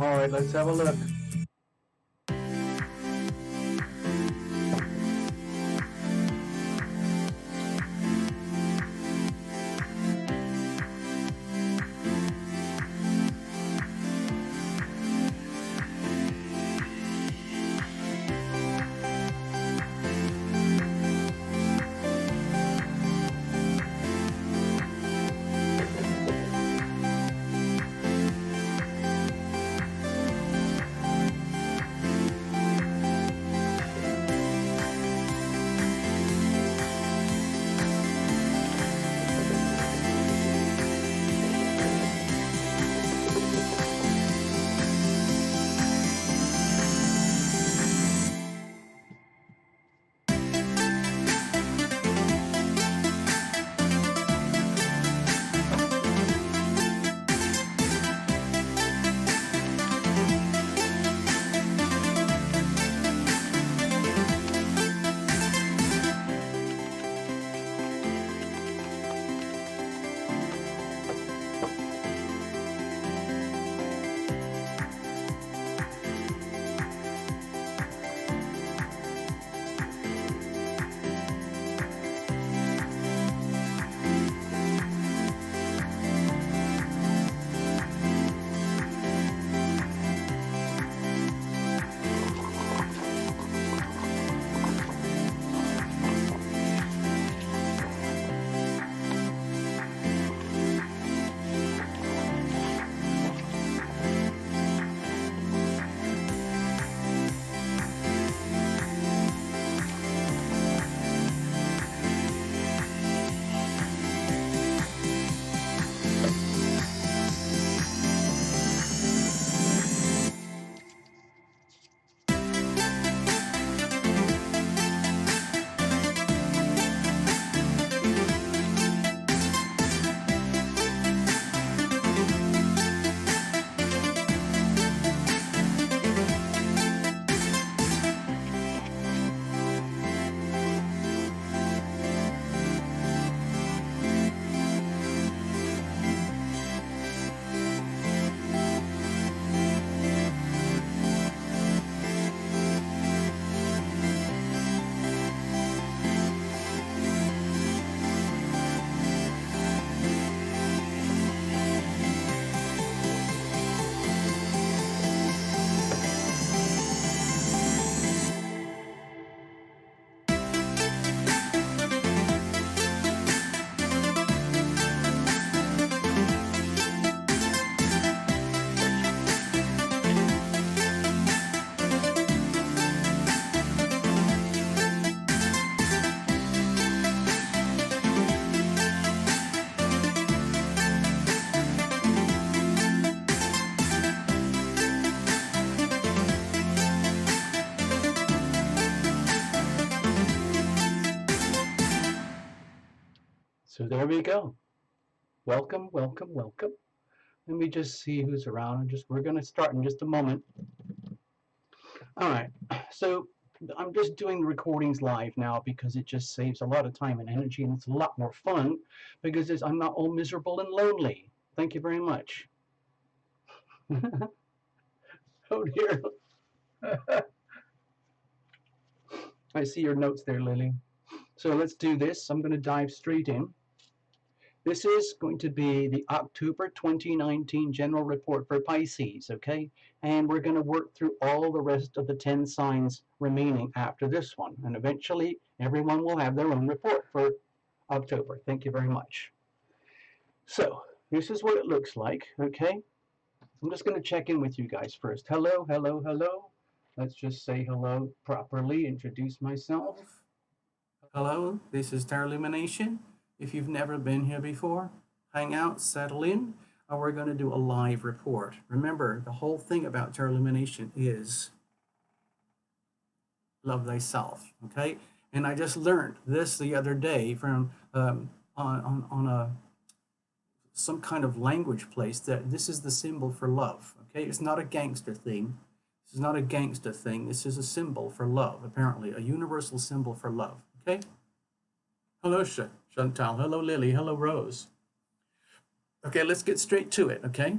All right, let's have a look. So there we go. Welcome, welcome, welcome. Let me just see who's around. We're going to start in just a moment. All right. So I'm just doing recordings live now because it just saves a lot of time and energy, and it's a lot more fun because I'm not all miserable and lonely. Thank you very much. Oh dear. I see your notes there, Lily. So let's do this. I'm going to dive straight in. This is going to be the October 2019 general report for Pisces, okay? And we're going to work through all the rest of the 10 signs remaining after this one. And eventually, everyone will have their own report for October. Thank you very much. So, this is what it looks like, okay? I'm just going to check in with you guys first. Hello, hello, hello. Let's just say hello properly, introduce myself. Hello, this is Lumination. If you've never been here before, hang out, settle in, or we're going to do a live report. Remember, the whole thing about Lumination is love thyself, okay? And I just learned this the other day from on a some kind of language place that this is the symbol for love, okay? It's not a gangster thing. This is not a gangster thing. This is a symbol for love, apparently, a universal symbol for love, okay? Hello, Chantal. Hello, Lily. Hello, Rose. Okay, let's get straight to it, okay?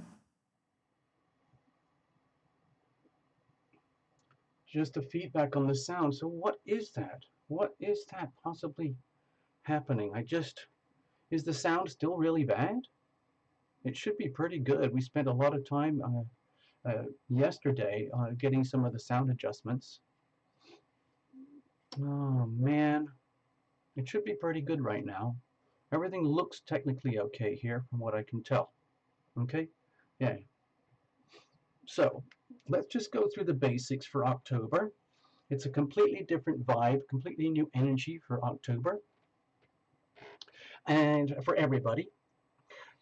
Just a feedback on the sound. So what is that? What is that possibly happening? Is the sound still really bad? It should be pretty good. We spent a lot of time yesterday getting some of the sound adjustments. Oh man, it should be pretty good right now. Everything looks technically okay here from what I can tell. Okay, yeah. So let's just go through the basics for October. It's a completely different vibe, completely new energy for October and for everybody.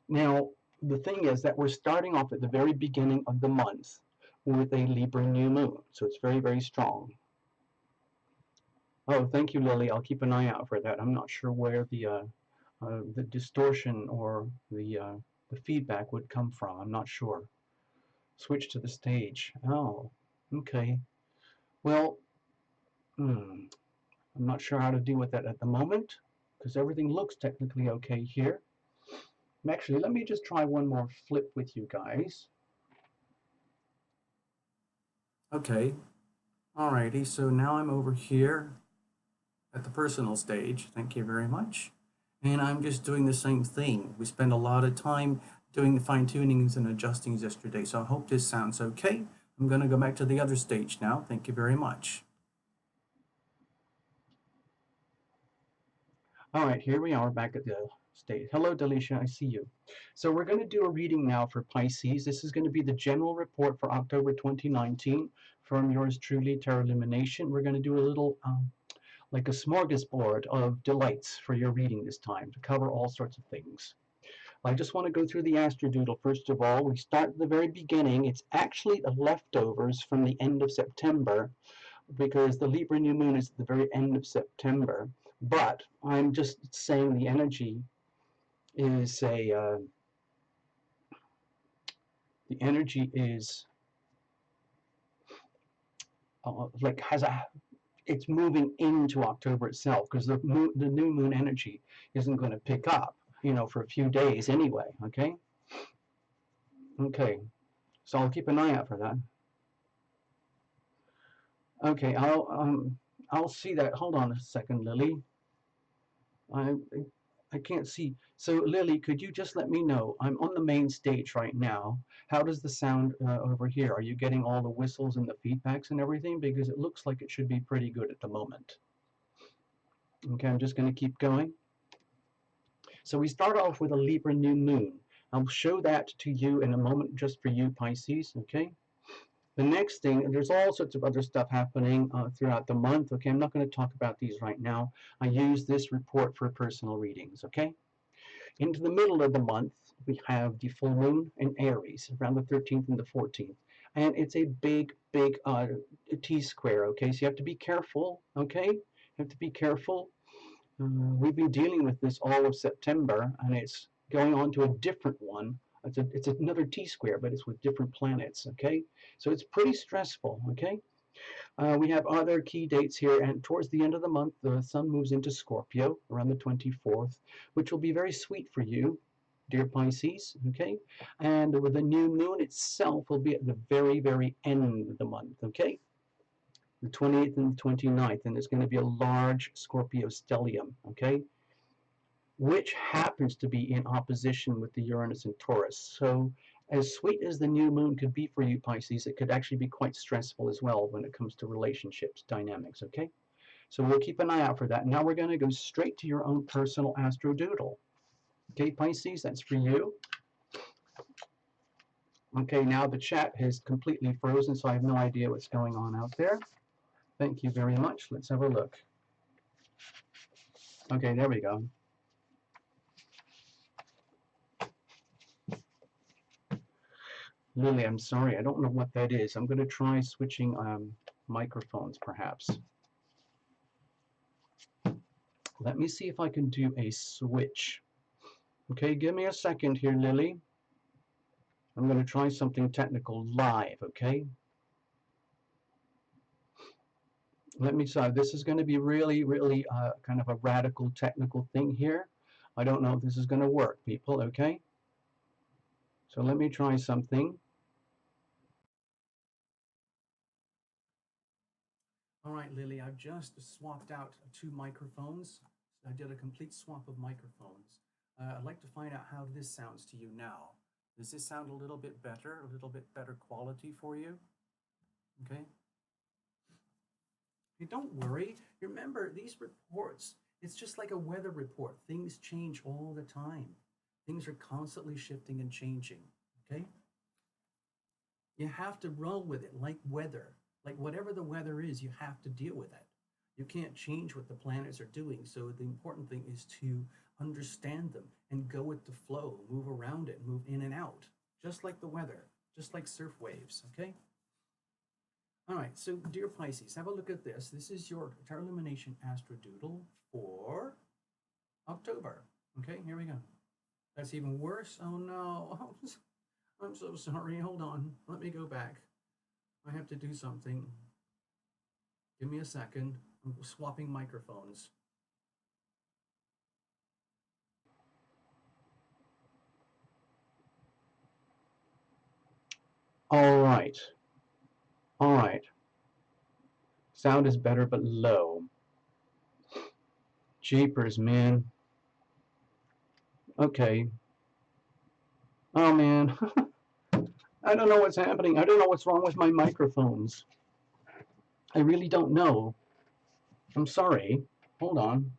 Now, the thing is that we're starting off at the very beginning of the month with a Libra new moon. So it's very, very strong. Oh, thank you, Lily. I'll keep an eye out for that. I'm not sure where the distortion or the feedback would come from. I'm not sure. Switch to the stage. Oh, okay. Well, I'm not sure how to deal with that at the moment because everything looks technically okay here. Actually, let me just try one more flip with you guys. Okay. Alrighty, so now I'm over here at the personal stage. Thank you very much. And I'm just doing the same thing. We spent a lot of time doing the fine tunings and adjustings yesterday, so I hope this sounds okay. I'm going to go back to the other stage now. Thank you very much. All right, here we are back at the stage. Hello, Delisha, I see you. So we're going to do a reading now for Pisces. This is going to be the general report for October 2019 from yours truly, Tarot Lumination. We're going to do a little like a smorgasbord of delights for your reading this time to cover all sorts of things. I just want to go through the astrodoodle first of all. We start at the very beginning. It's actually the leftovers from the end of September because the Libra new moon is at the very end of September. But I'm just saying the energy is the energy is like it's moving into October itself because the new moon energy isn't going to pick up, for a few days anyway. Okay. Okay. So I'll keep an eye out for that. Okay. I'll see that. Hold on a second, Lily. I I can't see. So Lily, could you just let me know? I'm on the main stage right now. How does the sound over here? Are you getting all the whistles and the feedbacks and everything? Because it looks like it should be pretty good at the moment. Okay, I'm just going to keep going. So we start off with a Libra new moon. I'll show that to you in a moment just for you, Pisces, okay? The next thing, there's all sorts of other stuff happening throughout the month, okay? I'm not going to talk about these right now. I use this report for personal readings, okay? Into the middle of the month, we have the full moon in Aries, around the 13th and the 14th. And it's a big, big T square, okay? So you have to be careful, okay? You have to be careful. We've been dealing with this all of September, and it's going on to a different one. It's another T square, but it's with different planets, okay? So it's pretty stressful, okay? We have other key dates here, and towards the end of the month, the sun moves into Scorpio around the 24th, which will be very sweet for you, dear Pisces, okay? And with the new moon itself will be at the very, very end of the month, okay? The 28th and the 29th, and there's going to be a large Scorpio stellium, okay? Which happens to be in opposition with the Uranus and Taurus. So as sweet as the new moon could be for you, Pisces, it could actually be quite stressful as well when it comes to relationships dynamics, okay? So we'll keep an eye out for that. Now we're going to go straight to your own personal astro doodle. Okay, Pisces, that's for you. Okay, now the chat has completely frozen, so I have no idea what's going on out there. Thank you very much. Let's have a look. Okay, there we go. Lily, I'm sorry, I don't know what that is. I'm going to try switching microphones, perhaps. Let me see if I can do a switch. Okay, give me a second here, Lily. I'm going to try something technical live, okay? Let me say, this is going to be really, really kind of a radical technical thing here. I don't know if this is going to work, people, okay? So let me try something. All right, Lily, I've just swapped out 2 microphones. I did a complete swap of microphones. I'd like to find out how this sounds to you now. Does this sound a little bit better quality for you? Okay. Hey, don't worry. Remember, these reports, it's just like a weather report. Things change all the time. Things are constantly shifting and changing. Okay. You have to roll with it like weather. Like whatever the weather is, you have to deal with it. You can't change what the planets are doing. So the important thing is to understand them and go with the flow, move around it, move in and out, just like the weather, just like surf waves. Okay. All right. So, dear Pisces, have a look at this. This is your Lumination Astro Doodle for October. Okay. Here we go. That's even worse. Oh no. I'm so sorry. Hold on. Let me go back. I have to do something. Give me a second. I'm swapping microphones. All right. All right. Sound is better, but low. Jeepers, man. Okay. Oh, man. I don't know what's happening. I don't know what's wrong with my microphones. I really don't know. I'm sorry. Hold on.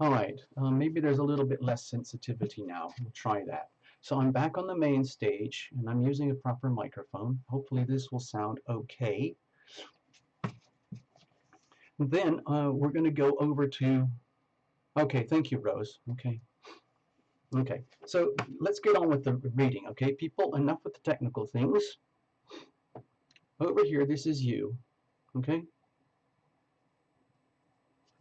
All right, maybe there's a little bit less sensitivity now. We'll try that. So I'm back on the main stage and I'm using a proper microphone. Hopefully this will sound okay. Then we're going to go over to, okay, thank you, Rose. Okay. Okay, so let's get on with the reading, okay, people? Enough with the technical things. Over here, this is you, okay?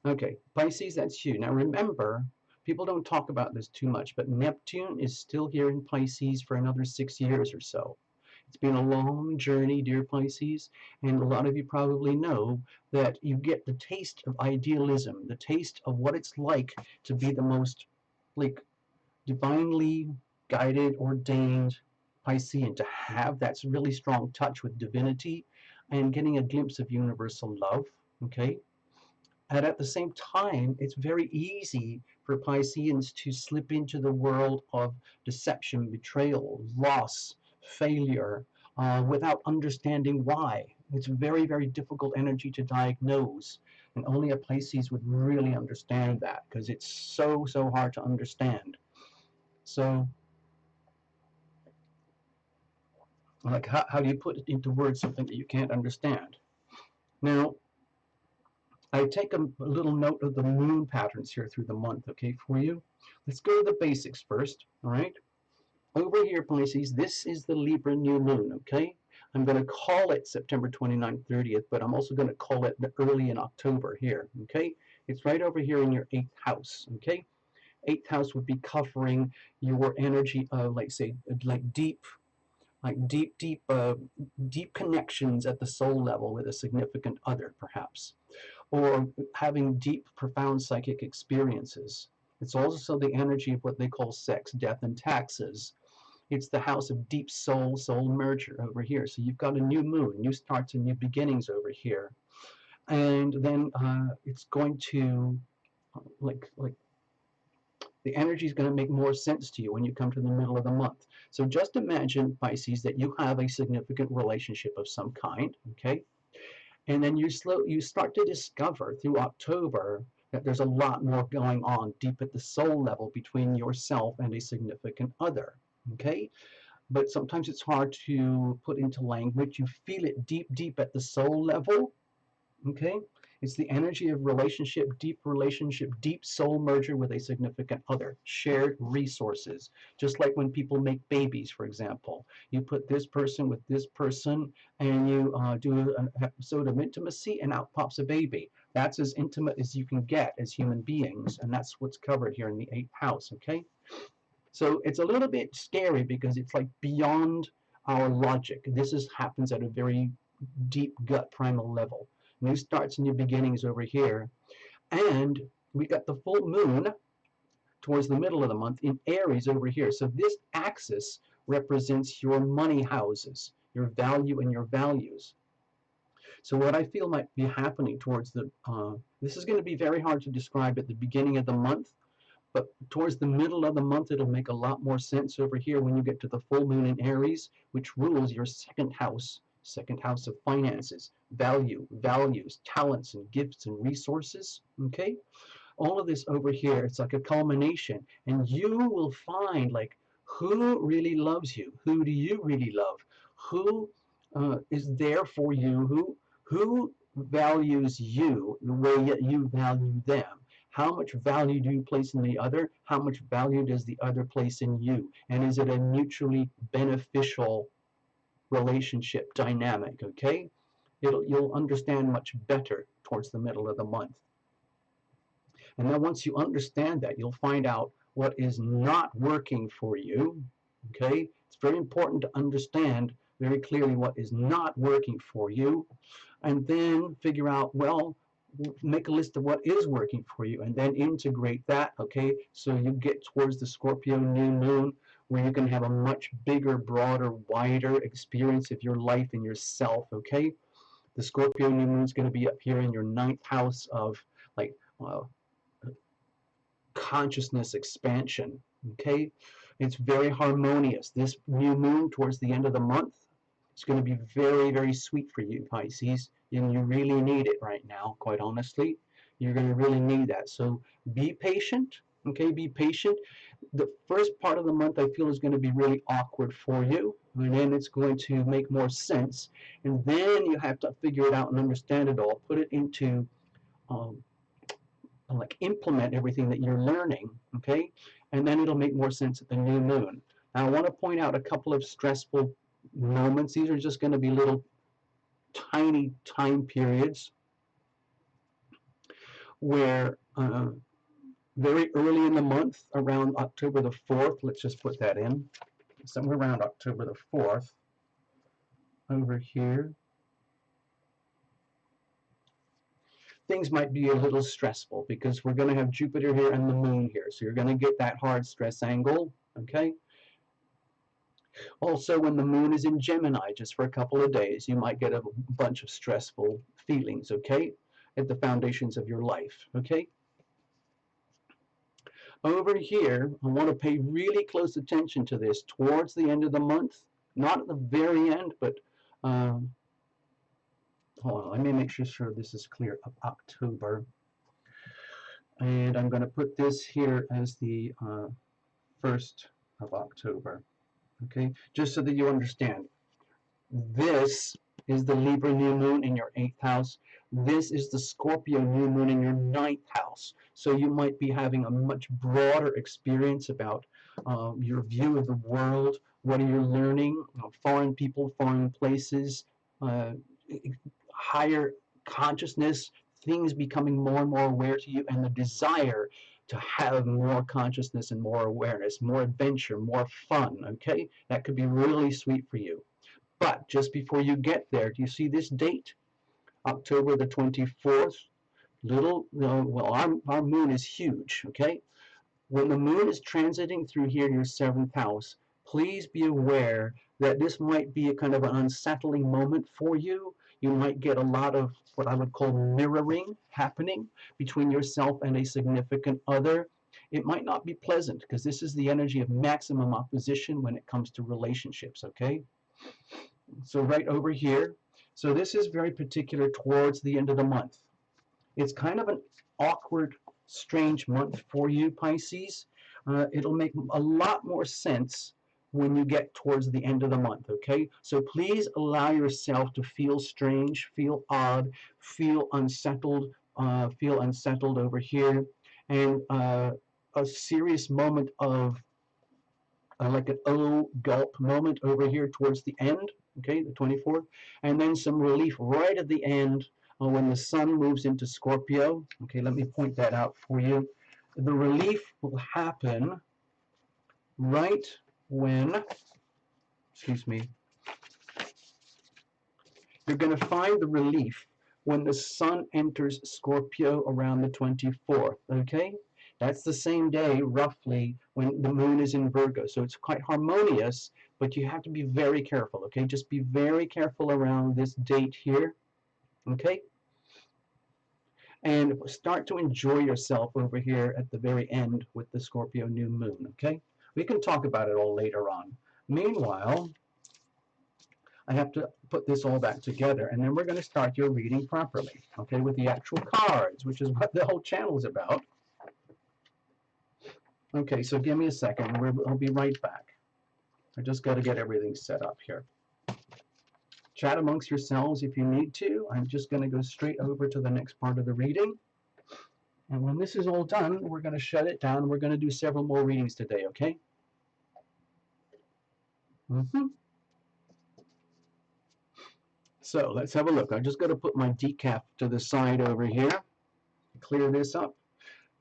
Okay, Pisces, that's you. Now remember, people don't talk about this too much, but Neptune is still here in Pisces for another 6 years or so. It's been a long journey, dear Pisces, and a lot of you probably know that you get the taste of idealism, the taste of what it's like to be the most, like, divinely guided, ordained Piscean, to have that really strong touch with divinity and getting a glimpse of universal love, okay? And at the same time, it's very easy for Pisceans to slip into the world of deception, betrayal, loss, failure, without understanding why. It's very, very difficult energy to diagnose. And only a Pisces would really understand that because it's so, so hard to understand. So, like, how do you put it into words something that you can't understand? Now, I take a little note of the moon patterns here through the month, okay, for you. Let's go to the basics first, all right? Over here, Pisces, this is the Libra new moon, okay? I'm going to call it September 29th, 30th, but I'm also going to call it the early in October here, okay? It's right over here in your 8th house, okay? 8th house would be covering your energy of, like, say, like deep connections at the soul level with a significant other, perhaps, or having deep, profound psychic experiences. It's also the energy of what they call sex, death, and taxes. It's the house of deep soul merger over here. So you've got a new moon, new starts and new beginnings over here. And then it's going to, like the energy is going to make more sense to you when you come to the middle of the month. So just imagine, Pisces, that you have a significant relationship of some kind, okay? And then you start to discover through October that there's a lot more going on deep at the soul level between yourself and a significant other, okay? But sometimes it's hard to put into language. You feel it deep at the soul level, okay? It's the energy of relationship, deep soul merger with a significant other, shared resources. Just like when people make babies, for example. You put this person with this person and you do an episode of intimacy and out pops a baby. That's as intimate as you can get as human beings, and that's what's covered here in the 8th house, okay? So it's a little bit scary because it's like beyond our logic. Happens at a very deep gut primal level. New starts, new beginnings over here. And we got the full moon towards the middle of the month in Aries over here. So this axis represents your money houses, your value and your values. So what I feel might be happening towards this is going to be very hard to describe at the beginning of the month, but towards the middle of the month, it'll make a lot more sense over here when you get to the full moon in Aries, which rules your second house of finances, values, talents, and gifts and resources. Okay? All of this over here, it's like a culmination. And you will find, like, who really loves you? Who do you really love? Who is there for you? Who values you the way that you value them? How much value do you place in the other? How much value does the other place in you? And is it a mutually beneficial relationship dynamic? Okay, you'll understand much better towards the middle of the month. And then once you understand that, you'll find out what is not working for you. Okay, it's very important to understand very clearly what is not working for you, and then figure out, well, make a list of what is working for you and then integrate that, okay? So you get towards the Scorpio new moon where you can have a much bigger, broader, wider experience of your life and yourself, okay? The Scorpio new moon is going to be up here in your 9th house of, like, uh, consciousness expansion, okay? It's very harmonious. This new moon towards the end of the month is going to be very, very sweet for you, Pisces, and you really need it right now, quite honestly. You're going to really need that. So be patient, okay? Be patient. The first part of the month, I feel, is going to be really awkward for you, and then it's going to make more sense. And then you have to figure it out and understand it all, put it into um, like implement everything that you're learning, okay? And then it'll make more sense at the new moon. Now, I want to point out a couple of stressful moments. These are just going to be little tiny time periods where very early in the month, around October the 4th, let's just put that in, somewhere around October the 4th, over here, things might be a little stressful because we're going to have Jupiter here and the moon here. So you're going to get that hard stress angle, okay? Also, when the moon is in Gemini, just for a couple of days, you might get a bunch of stressful feelings, okay? At the foundations of your life, okay? Over here, I want to pay really close attention to this towards the end of the month, not at the very end, but hold on, let me make sure this is clear, of October. And I'm going to put this here as the 1st of October, okay? Just so that you understand. This is the Libra new moon in your 8th house. This is the Scorpio new moon in your 9th house. So you might be having a much broader experience about your view of the world. What are you learning? Foreign people, foreign places, uh, higher consciousness, things becoming more and more aware to you, and the desire to have more consciousness and more awareness, more adventure, more fun. Okay, that could be really sweet for you. But just before you get there, do you see this date? October the 24th. Little, well, our moon is huge, okay? When the moon is transiting through here in your seventh house, please be aware that this might be a kind of an unsettling moment for you. You might get a lot of what I would call mirroring happening between yourself and a significant other. It might not be pleasant because this is the energy of maximum opposition when it comes to relationships, okay? So right over here. So this is very particular towards the end of the month. It's kind of an awkward, strange month for you, Pisces. It'll make a lot more sense when you get towards the end of the month, okay? So please allow yourself to feel strange, feel odd, feel unsettled over here, and a serious moment of like an O gulp moment over here towards the end, okay, the 24th, and then some relief right at the end when the sun moves into Scorpio. Okay, let me point that out for you. The relief will happen right when, excuse me, you're going to find the relief when the sun enters Scorpio around the 24th, okay? That's the same day, roughly, when the moon is in Virgo. So it's quite harmonious, but you have to be very careful, okay? Just be very careful around this date here, okay? And start to enjoy yourself over here at the very end with the Scorpio new moon, okay? We can talk about it all later on. Meanwhile, I have to put this all back together, and then we're going to start your reading properly, okay, with the actual cards, which is what the whole channel is about. Okay, so give me a second. I'll be right back. I just got to get everything set up here. Chat amongst yourselves if you need to. I'm just going to go straight over to the next part of the reading. And when this is all done, we're going to shut it down. We're going to do several more readings today, okay? So let's have a look. I just got to put my decaf to the side over here. Clear this up.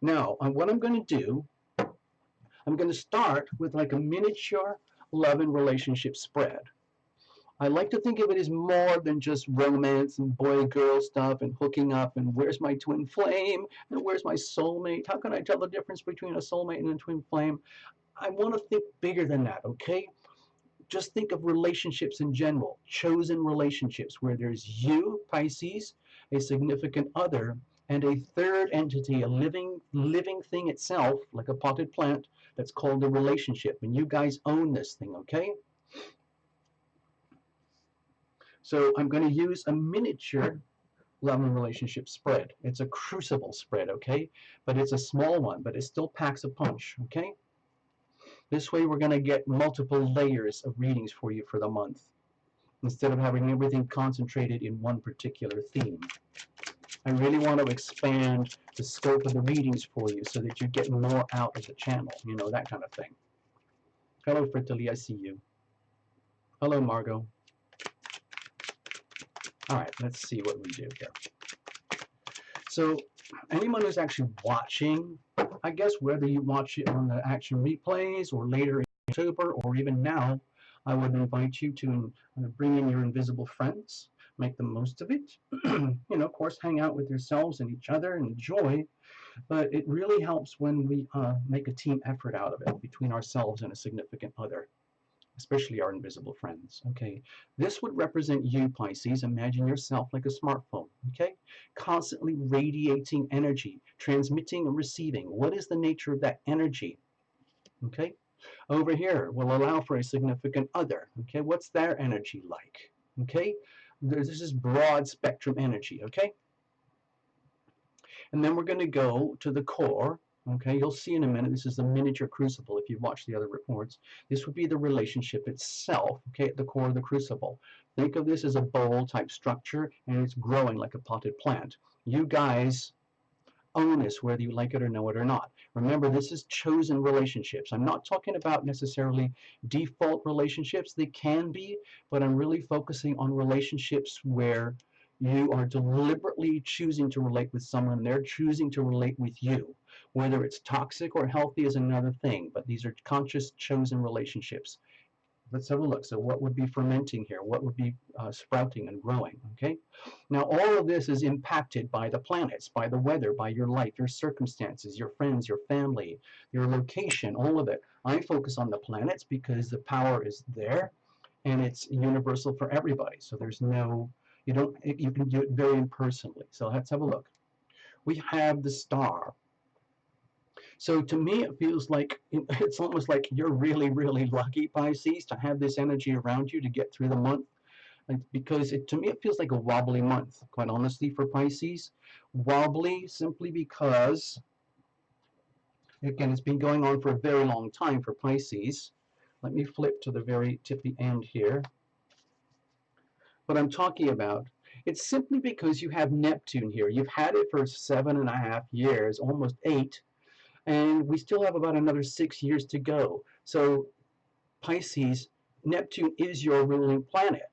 Now, what I'm going to do, I'm going to start with like a miniature love and relationship spread. I like to think of it as more than just romance and boy-girl stuff and hooking up and where's my twin flame and where's my soulmate. How can I tell the difference between a soulmate and a twin flame? I want to think bigger than that, okay? Just think of relationships in general, chosen relationships where there's you, Pisces, a significant other, and a third entity, a living thing itself, like a potted plant, that's called a relationship. And you guys own this thing, okay? So I'm going to use a miniature love and relationship spread. It's a crucible spread, okay? But it's a small one, but it still packs a punch, okay? This way we're going to get multiple layers of readings for you for the month, instead of having everything concentrated in one particular theme. I really want to expand the scope of the readings for you so that you get more out of the channel, you know, that kind of thing. Hello, Fritali, I see you. Hello, Margot. All right, let's see what we do here. So anyone who's actually watching, I guess whether you watch it on the action replays or later in October or even now, I would invite you to bring in your invisible friends, make the most of it. You know, of course, hang out with yourselves and each other and enjoy, but it really helps when we make a team effort out of it between ourselves and a significant other, especially our invisible friends, okay? This would represent you, Pisces. Imagine yourself like a smartphone, okay? Constantly radiating energy, transmitting and receiving. What is the nature of that energy, okay? Over here will allow for a significant other, okay? What's their energy like, okay? This is broad spectrum energy, okay? And then we're going to go to the core. Okay, you'll see in a minute, this is the miniature crucible if you've watched the other reports. This would be the relationship itself, okay, at the core of the crucible. Think of this as a bowl type structure, and it's growing like a potted plant. You guys own this, whether you like it or know it or not. Remember, this is chosen relationships. I'm not talking about necessarily default relationships. They can be, but I'm really focusing on relationships where you are deliberately choosing to relate with someone, they're choosing to relate with you. Whether it's toxic or healthy is another thing, but these are conscious, chosen relationships. Let's have a look. So what would be fermenting here? What would be sprouting and growing? Okay. Now all of this is impacted by the planets, by the weather, by your life, your circumstances, your friends, your family, your location, all of it. I focus on the planets because the power is there and it's universal for everybody. So there's no, you don't, you can do it very impersonally. So let's have a look. We have the star. So to me, it feels like it's almost like you're really, really lucky, Pisces, to have this energy around you to get through the month. Because to me, it feels like a wobbly month, quite honestly, for Pisces. Wobbly simply because, again, it's been going on for a very long time for Pisces. Let me flip to the very tippy end here. What I'm talking about, it's simply because you have Neptune here. You've had it for 7.5 years, almost 8, and we still have about another 6 years to go. So Pisces, Neptune is your ruling planet.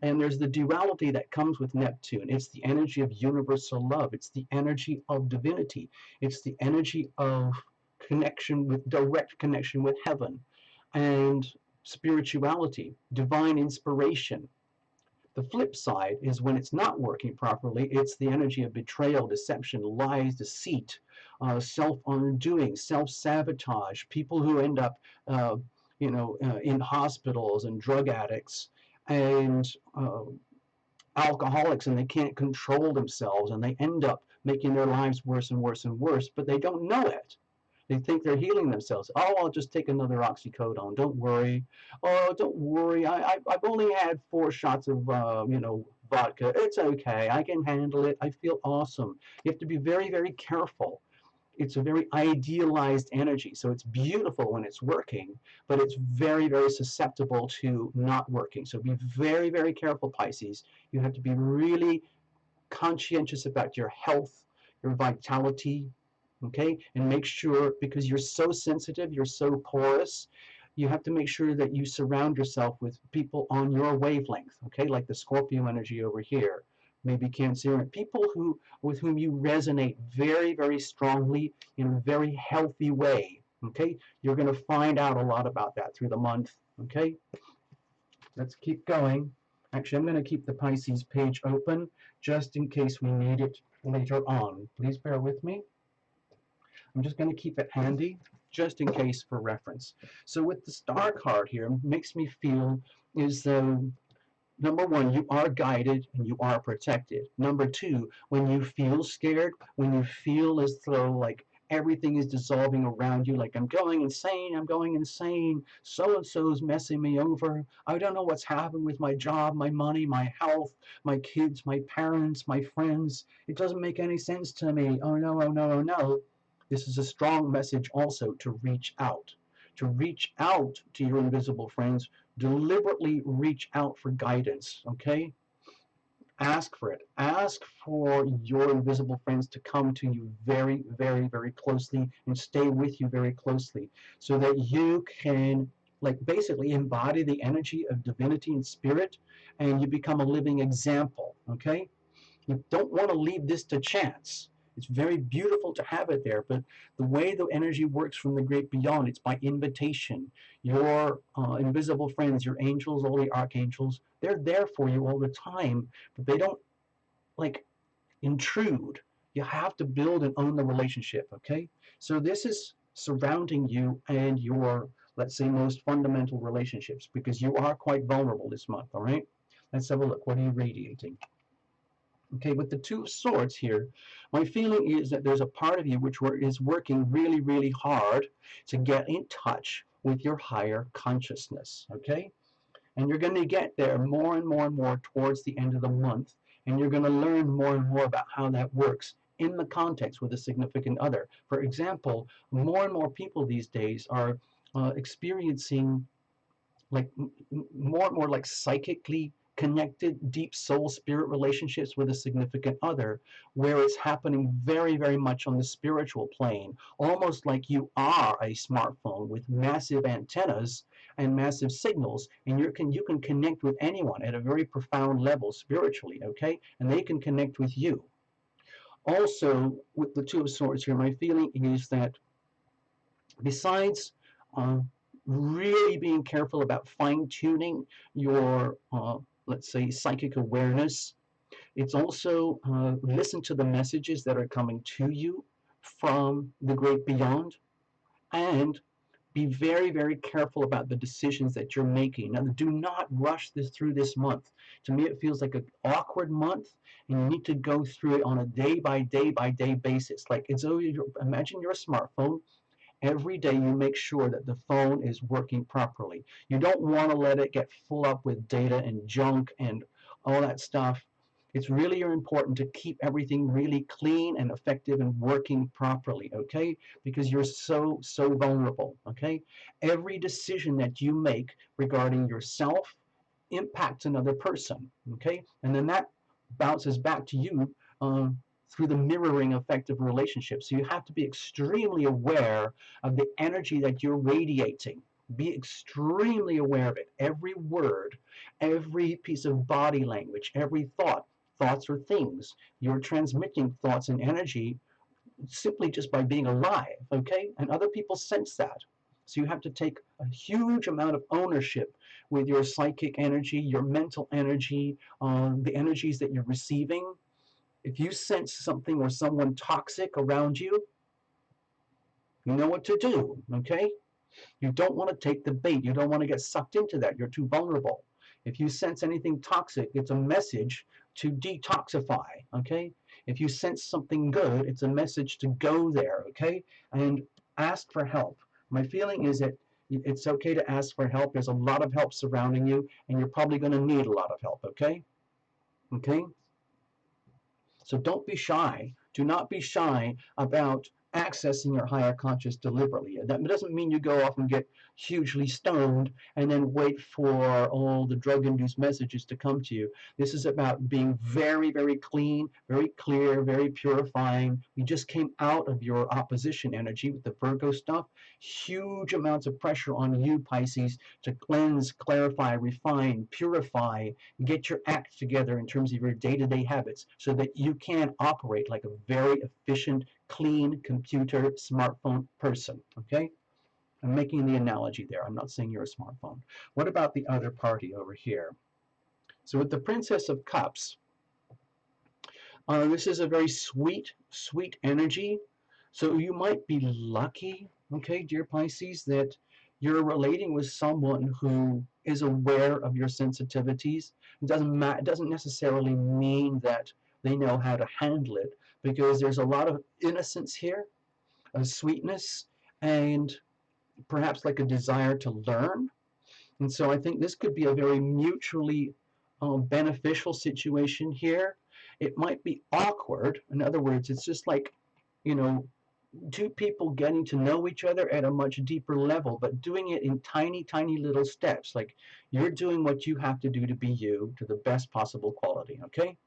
And there's the duality that comes with Neptune. It's the energy of universal love. It's the energy of divinity. It's the energy of connection with direct connection with heaven and spirituality, divine inspiration. The flip side is when it's not working properly, it's the energy of betrayal, deception, lies, deceit, self-undoing, self-sabotage, people who end up, uh, in hospitals and drug addicts and alcoholics, and they can't control themselves and they end up making their lives worse and worse and worse, but they don't know it. They think they're healing themselves. Oh, I'll just take another oxycodone. Don't worry. Oh, don't worry. I've only had 4 shots of, vodka. It's okay. I can handle it. I feel awesome. You have to be very, very careful. It's a very idealized energy. So it's beautiful when it's working, but it's very, very susceptible to not working. So be very, very careful, Pisces. You have to be really conscientious about your health, your vitality, okay? And make sure, because you're so sensitive, you're so porous, you have to make sure that you surround yourself with people on your wavelength, okay? Like the Scorpio energy over here, maybe Cancer, people who with whom you resonate very, very strongly in a very healthy way, okay? You're going to find out a lot about that through the month, okay? Let's keep going. Actually, I'm going to keep the Pisces page open just in case we need it later on. Please bear with me. I'm just going to keep it handy just in case for reference. So with the star card here, it makes me feel as though, number one, you are guided and you are protected. Number two, when you feel scared, when you feel as though like everything is dissolving around you, like I'm going insane, so and so's messing me over, I don't know what's happened with my job, my money, my health, my kids, my parents, my friends, it doesn't make any sense to me, oh no, oh no, oh no. This is a strong message also to reach out to your invisible friends, deliberately reach out for guidance, okay? Ask for it. Ask for your invisible friends to come to you very, very, very closely and stay with you very closely so that you can, like, basically embody the energy of divinity and spirit and you become a living example, okay? You don't want to leave this to chance. It's very beautiful to have it there, but the way the energy works from the great beyond, it's by invitation. Your invisible friends, your angels, all the archangels, they're there for you all the time, but they don't like intrude. You have to build and own the relationship, okay? So this is surrounding you and your, let's say, most fundamental relationships because you are quite vulnerable this month, all right? Let's have a look. What are you radiating? Okay, with the Two of Swords here, my feeling is that there's a part of you which is working really, really hard to get in touch with your higher consciousness, okay? And you're going to get there more and more and more towards the end of the month, and you're going to learn more and more about how that works in the context with a significant other. For example, more and more people these days are experiencing like more and more like psychically connected, deep soul spirit relationships with a significant other, where it's happening very, very much on the spiritual plane, almost like you are a smartphone with massive antennas and massive signals, and you can connect with anyone at a very profound level spiritually, okay? And they can connect with you. Also, with the Two of Swords here, my feeling is that besides uh, really being careful about fine tuning your, let's say, psychic awareness, it's also listen to the messages that are coming to you from the great beyond, and be very, very careful about the decisions that you're making. Now, do not rush this through this month. To me, it feels like an awkward month, and you need to go through it on a day by day basis. Like it's imagine you're a smartphone. Every day you make sure that the phone is working properly. You don't want to let it get full up with data and junk and all that stuff. It's really important to keep everything really clean and effective and working properly, okay? Because you're so vulnerable, okay? Every decision that you make regarding yourself impacts another person, okay? And then that bounces back to you through the mirroring effect of relationships. So you have to be extremely aware of the energy that you're radiating. Be extremely aware of it. Every word, every piece of body language, every thought, thoughts or things. You're transmitting thoughts and energy simply just by being alive, okay? And other people sense that. So you have to take a huge amount of ownership with your psychic energy, your mental energy, the energies that you're receiving. If you sense something or someone toxic around you, you know what to do, okay? You don't want to take the bait. You don't want to get sucked into that. You're too vulnerable. If you sense anything toxic, it's a message to detoxify, okay? If you sense something good, it's a message to go there, okay? And ask for help. My feeling is that it's okay to ask for help. There's a lot of help surrounding you, and you're probably going to need a lot of help, okay? Okay? So don't be shy. Do not be shy about accessing your higher conscious deliberately. That doesn't mean you go off and get hugely stoned and then wait for all the drug induced messages to come to you. This is about being very, very clean, very clear, very purifying. We just came out of your opposition energy with the Virgo stuff. Huge amounts of pressure on you, Pisces, to cleanse, clarify, refine, purify, get your act together in terms of your day-to-day habits so that you can operate like a very efficient, clean computer smartphone person, okay? I'm making the analogy there. I'm not saying you're a smartphone. What about the other party over here? So with the Princess of Cups, this is a very sweet, sweet energy. So you might be lucky, okay, dear Pisces, that you're relating with someone who is aware of your sensitivities. It doesn't necessarily mean that they know how to handle it, because there's a lot of innocence here, a sweetness, and perhaps like a desire to learn. And so I think this could be a very mutually beneficial situation here. It might be awkward. In other words, it's just like, you know, two people getting to know each other at a much deeper level, but doing it in tiny, tiny little steps. Like you're doing what you have to do to be you to the best possible quality, okay?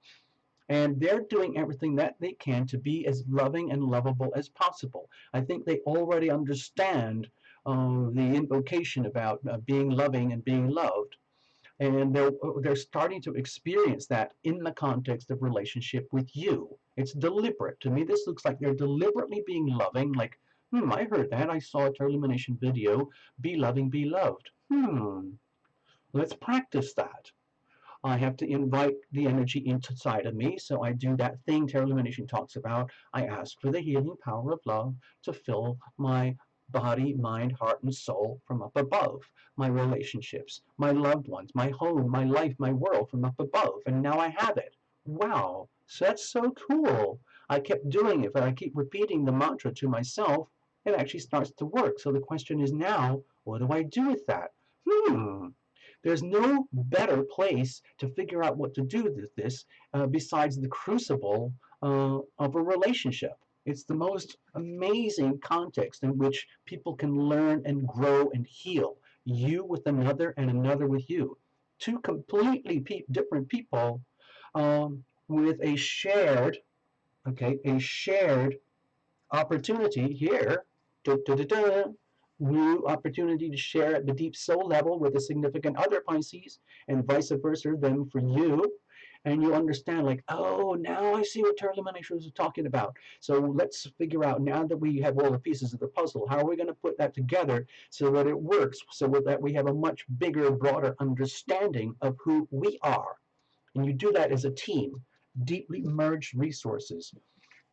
And they're doing everything that they can to be as loving and lovable as possible. I think they already understand the invocation about being loving and being loved, and they're starting to experience that in the context of relationship with you. It's deliberate. To me, this looks like they're deliberately being loving. Like, I heard that. I saw a Lumination video. Be loving, be loved. Let's practice that. I have to invite the energy inside of me. So I do that thing Terra Illumination talks about. I ask for the healing power of love to fill my body, mind, heart, and soul from up above. My relationships, my loved ones, my home, my life, my world from up above. And now I have it. Wow. So that's so cool. I kept doing it, but I keep repeating the mantra to myself. It actually starts to work. So the question is now, what do I do with that? There's no better place to figure out what to do with this besides the crucible of a relationship. It's the most amazing context in which people can learn and grow and heal. You with another and another with you. two completely different people with a shared, okay, a shared opportunity here, da, da, da, da, new opportunity to share at the deep soul level with a significant other Pisces, and vice versa, then for you. And you understand, like, oh, now I see what Terra Lumination was talking about. So let's figure out, now that we have all the pieces of the puzzle, how are we going to put that together so that it works, so that we have a much bigger, broader understanding of who we are. And you do that as a team, deeply merged resources,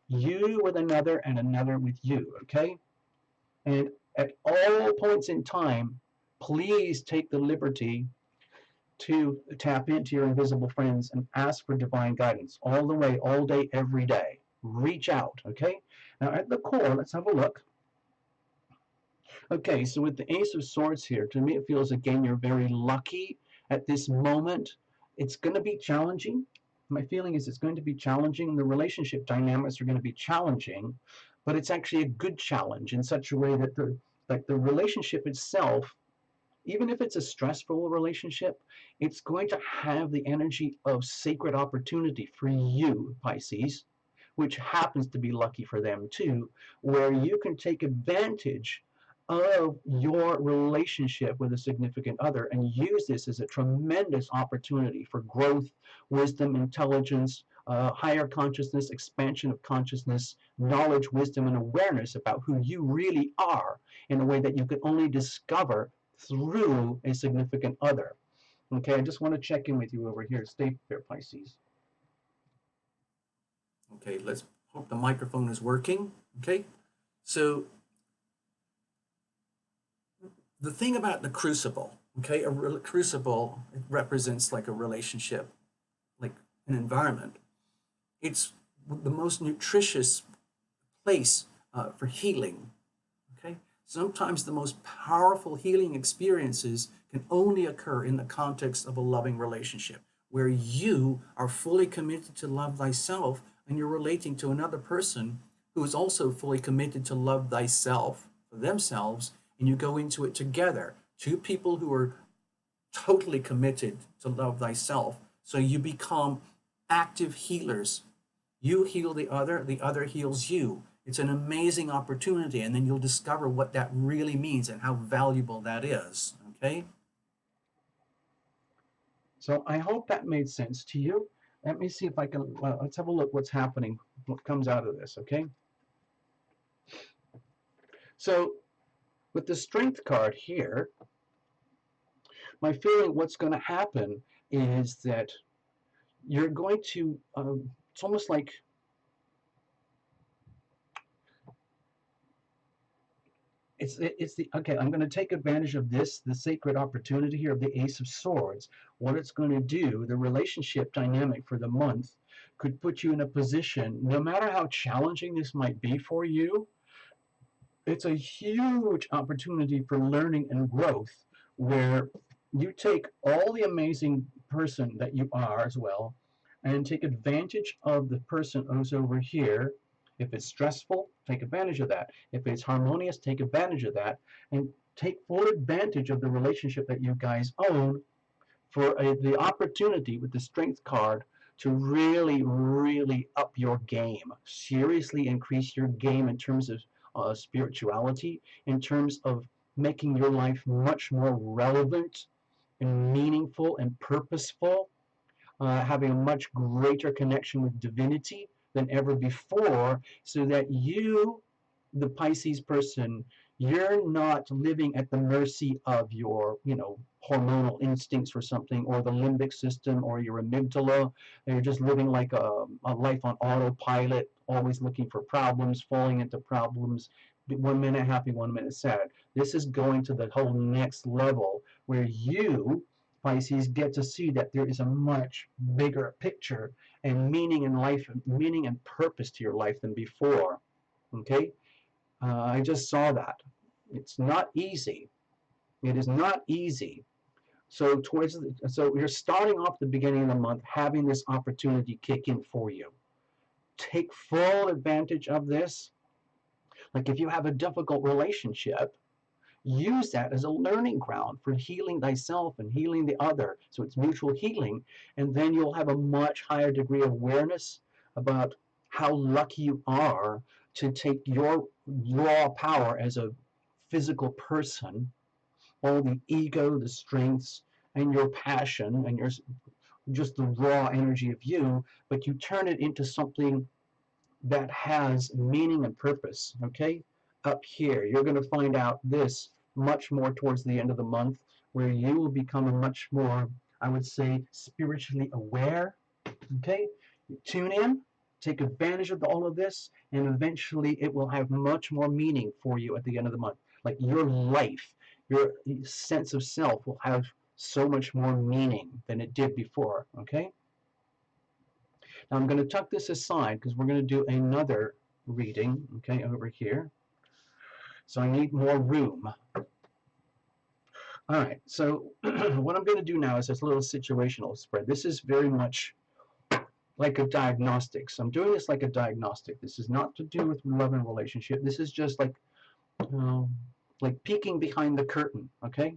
you with another and another with you, okay? And at all points in time, please take the liberty to tap into your invisible friends and ask for divine guidance all the way, all day, every day. Reach out, okay? Now, at the core, let's have a look. Okay, so with the Ace of Swords here, to me it feels again you're very lucky at this moment. It's going to be challenging. My feeling is it's going to be challenging. The relationship dynamics are going to be challenging, but it's actually a good challenge in such a way that the relationship itself, even if it's a stressful relationship, it's going to have the energy of sacred opportunity for you, Pisces, which happens to be lucky for them too, where you can take advantage of your relationship with a significant other and use this as a tremendous opportunity for growth, wisdom, intelligence, higher consciousness, expansion of consciousness, knowledge, wisdom, and awareness about who you really are in a way that you can only discover through a significant other. Okay, I just want to check in with you over here. Stay there, Pisces. Okay, let's hope the microphone is working. Okay, so the thing about the crucible, okay, crucible represents like a relationship, like an environment. It's the most nutritious place for healing. Okay, sometimes the most powerful healing experiences can only occur in the context of a loving relationship where you are fully committed to love thyself and you're relating to another person who is also fully committed to love thyself for themselves, and you go into it together. Two people who are totally committed to love thyself. So you become active healers. You heal the other heals you. It's an amazing opportunity, and then you'll discover what that really means and how valuable that is. Okay? So I hope that made sense to you. Let me see if I can, let's have a look what's happening, what comes out of this, okay? So with the Strength card here, my feeling what's going to happen is that you're going to, it's almost like it's the okay, I'm going to take advantage of this, the sacred opportunity here of the Ace of Swords. What it's going to do, the relationship dynamic for the month could put you in a position, no matter how challenging this might be for you, it's a huge opportunity for learning and growth where you take all the amazing person that you are as well and take advantage of the person who's over here. If it's stressful, take advantage of that. If it's harmonious, take advantage of that and take full advantage of the relationship that you guys own for the opportunity with the Strength card to really, really up your game. Seriously increase your game in terms of spirituality, in terms of making your life much more relevant and meaningful and purposeful, having a much greater connection with divinity than ever before, so that you, the Pisces person, you're not living at the mercy of your, hormonal instincts or something, or the limbic system, or your amygdala. You're just living like a life on autopilot, always looking for problems, falling into problems, 1 minute happy, 1 minute sad. This is going to the whole next level where you, Pisces, get to see that there is a much bigger picture and meaning in life, meaning and purpose to your life than before. Okay? I just saw that. It's not easy. It is not easy. So so you're starting off the beginning of the month having this opportunity kick in for you. Take full advantage of this. Like if you have a difficult relationship, use that as a learning ground for healing thyself and healing the other. So it's mutual healing. And then you'll have a much higher degree of awareness about how lucky you are to take your raw power as a physical person, all the ego, the strengths, and your passion, and your just the raw energy of you, but you turn it into something that has meaning and purpose. Okay, up here, you're going to find out this much more towards the end of the month, where you will become a much more, I would say, spiritually aware. Okay, tune in, take advantage of all of this, and eventually it will have much more meaning for you at the end of the month. Like your life, your sense of self will have so much more meaning than it did before. Okay, now I'm going to tuck this aside because we're going to do another reading, okay, over here. So I need more room. All right, so what I'm going to do now is this little situational spread. This is very much like a diagnostic. So I'm doing this like a diagnostic. This is not to do with love and relationship. This is just like peeking behind the curtain, okay?